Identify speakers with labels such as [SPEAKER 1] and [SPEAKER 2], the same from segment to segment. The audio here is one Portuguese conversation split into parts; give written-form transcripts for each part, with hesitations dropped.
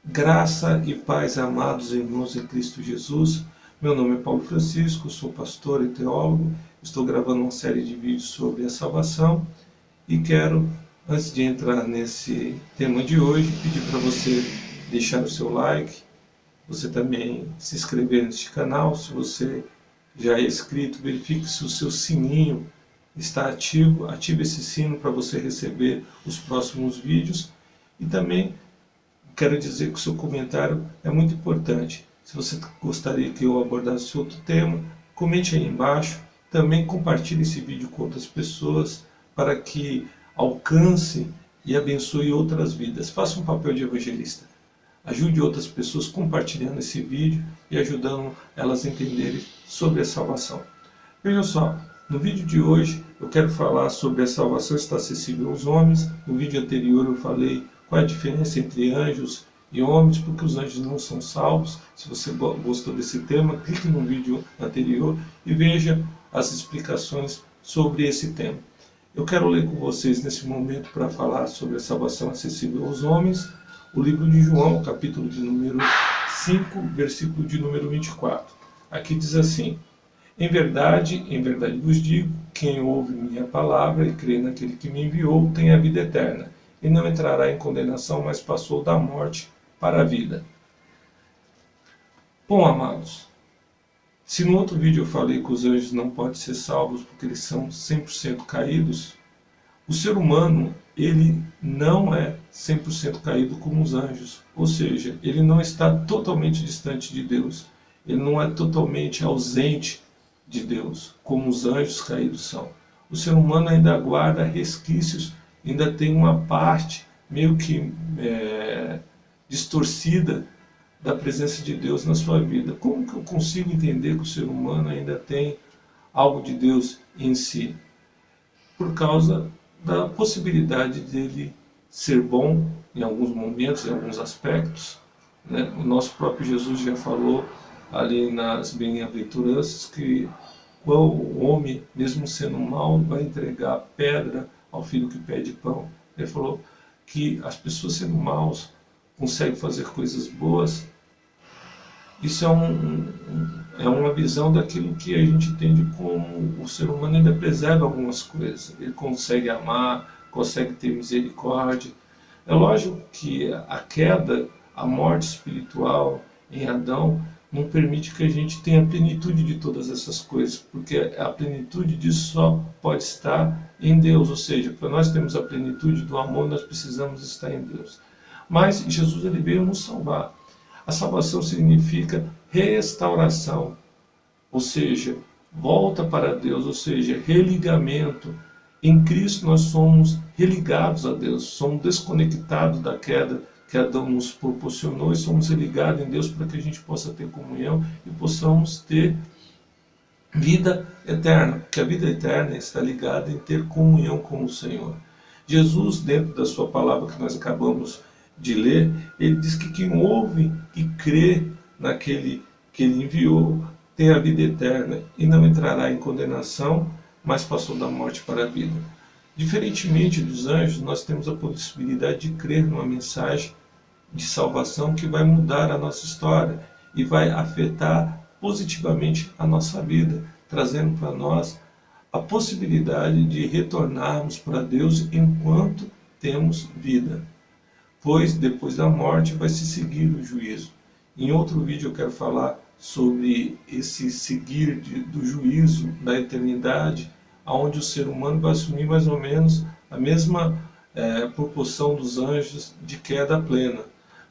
[SPEAKER 1] Graça e paz, amados irmãos em Cristo Jesus. Meu nome é Paulo Francisco, sou pastor e teólogo. Estou gravando uma série de vídeos sobre a salvação e quero, antes de entrar nesse tema de hoje, pedir para você deixar o seu like, você também se inscrever neste canal. Se você já é inscrito, verifique se o seu sininho está ativo. Ative esse sino para você receber os próximos vídeos. E também quero dizer que o seu comentário é muito importante. Se você gostaria que eu abordasse outro tema, comente aí embaixo. Também compartilhe esse vídeo com outras pessoas para que alcance e abençoe outras vidas. Faça um papel de evangelista. Ajude outras pessoas compartilhando esse vídeo e ajudando elas a entenderem sobre a salvação. Veja só, no vídeo de hoje eu quero falar sobre a salvação está acessível aos homens. No vídeo anterior eu falei qual é a diferença entre anjos e homens, porque os anjos não são salvos. Se você gostou desse tema, clique no vídeo anterior e veja as explicações sobre esse tema. Eu quero ler com vocês nesse momento para falar sobre a salvação acessível aos homens, o livro de João, capítulo de número 5, versículo de número 24. Aqui diz assim: em verdade vos digo, quem ouve minha palavra e crê naquele que me enviou tem a vida eterna, e não entrará em condenação, mas passou da morte para a vida. Bom, amados, se no outro vídeo eu falei que os anjos não podem ser salvos porque eles são 100% caídos, o ser humano, ele não é 100% caído como os anjos. Ou seja, ele não está totalmente distante de Deus. Ele não é totalmente ausente de Deus, como os anjos caídos são. O ser humano ainda guarda resquícios, ainda tem uma parte meio que distorcida da presença de Deus na sua vida. Como que eu consigo entender que o ser humano ainda tem algo de Deus em si? Por causa da possibilidade dele ser bom em alguns momentos, em alguns aspectos, né? O nosso próprio Jesus já falou ali nas bem-aventuranças que o homem, mesmo sendo mau, vai entregar pedra ao filho que pede pão. Ele falou que as pessoas sendo maus conseguem fazer coisas boas. Isso é uma visão daquilo que a gente entende como o ser humano ainda preserva algumas coisas. Ele consegue amar, consegue ter misericórdia. É lógico que a queda, a morte espiritual em Adão, não permite que a gente tenha a plenitude de todas essas coisas, porque a plenitude disso só pode estar em Deus. Ou seja, para nós termos a plenitude do amor, nós precisamos estar em Deus. Mas Jesus, ele veio nos salvar. A salvação significa restauração, ou seja, volta para Deus, ou seja, religamento. Em Cristo nós somos religados a Deus, somos desconectados da queda que Adão nos proporcionou e somos religados em Deus para que a gente possa ter comunhão e possamos ter vida eterna, porque a vida eterna está ligada em ter comunhão com o Senhor. Jesus, dentro da sua palavra que nós acabamos de ler, ele diz que quem ouve e crê naquele que ele enviou tem a vida eterna e não entrará em condenação, mas passou da morte para a vida. Diferentemente dos anjos, nós temos a possibilidade de crer numa mensagem de salvação que vai mudar a nossa história e vai afetar positivamente a nossa vida, trazendo para nós a possibilidade de retornarmos para Deus enquanto temos vida. Pois depois da morte vai se seguir o juízo. Em outro vídeo eu quero falar sobre esse seguir do juízo da eternidade, onde o ser humano vai assumir mais ou menos a mesma proporção dos anjos de queda plena.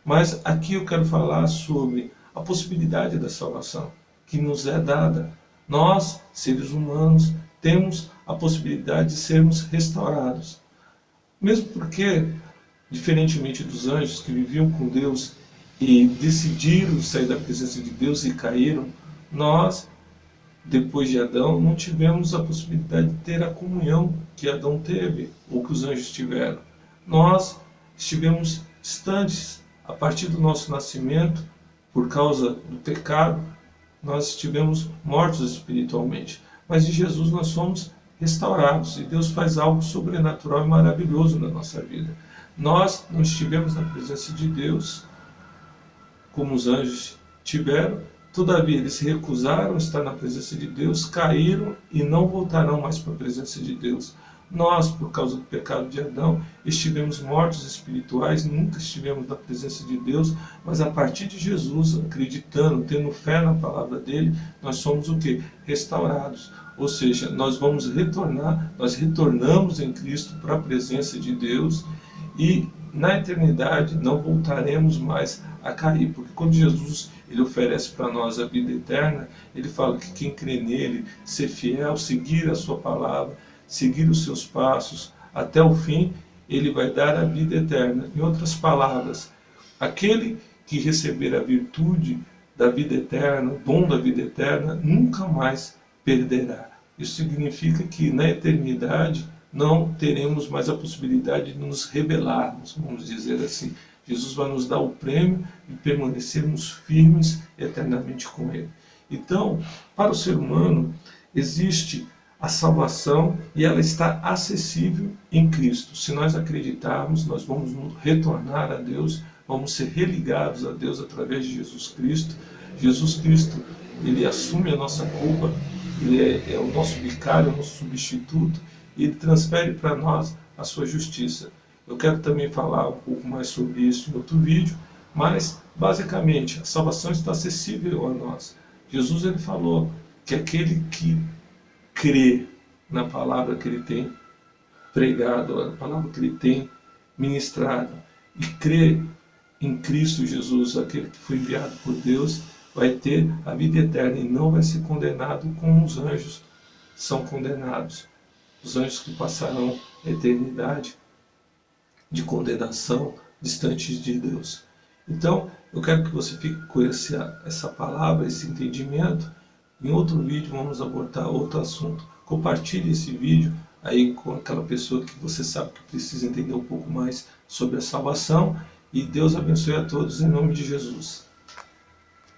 [SPEAKER 1] Mas aqui eu quero falar sobre a possibilidade da salvação, que nos é dada. Nós, seres humanos, temos a possibilidade de sermos restaurados. Mesmo porque, diferentemente dos anjos que viviam com Deus e decidiram sair da presença de Deus e caíram, nós, depois de Adão, não tivemos a possibilidade de ter a comunhão que Adão teve, ou que os anjos tiveram. Nós estivemos distantes. A partir do nosso nascimento, por causa do pecado, nós estivemos mortos espiritualmente. Mas em Jesus nós somos restaurados e Deus faz algo sobrenatural e maravilhoso na nossa vida. Nós não estivemos na presença de Deus como os anjos tiveram. Todavia, eles se recusaram a estar na presença de Deus, caíram e não voltarão mais para a presença de Deus. Nós, por causa do pecado de Adão, estivemos mortos espirituais, nunca estivemos na presença de Deus, mas a partir de Jesus, acreditando, tendo fé na palavra dele, nós somos o quê? Restaurados. Ou seja, nós vamos retornar, nós retornamos em Cristo para a presença de Deus e na eternidade não voltaremos mais a cair, porque quando Jesus ele oferece para nós a vida eterna, ele fala que quem crê nele, ser fiel, seguir a sua palavra, seguir os seus passos até o fim, ele vai dar a vida eterna. Em outras palavras, aquele que receber a virtude da vida eterna, o dom da vida eterna, nunca mais perderá. Isso significa que na eternidade não teremos mais a possibilidade de nos rebelarmos, vamos dizer assim. Jesus vai nos dar o prêmio de permanecermos firmes eternamente com Ele. Então, para o ser humano, existe a salvação e ela está acessível em Cristo. Se nós acreditarmos, nós vamos retornar a Deus, vamos ser religados a Deus através de Jesus Cristo. Jesus Cristo, ele assume a nossa culpa, ele é o nosso vicário, é o nosso substituto, e ele transfere para nós a sua justiça. Eu quero também falar um pouco mais sobre isso em outro vídeo, mas basicamente a salvação está acessível a nós. Jesus ele falou que aquele que crê na palavra que ele tem pregado, a palavra que ele tem ministrado, e crê em Cristo Jesus, aquele que foi enviado por Deus, vai ter a vida eterna e não vai ser condenado como os anjos são condenados. Os anjos que passarão a eternidade de condenação distantes de Deus. Então, eu quero que você fique com essa palavra, esse entendimento. Em outro vídeo vamos abordar outro assunto. Compartilhe esse vídeo aí com aquela pessoa que você sabe que precisa entender um pouco mais sobre a salvação. E Deus abençoe a todos em nome de Jesus.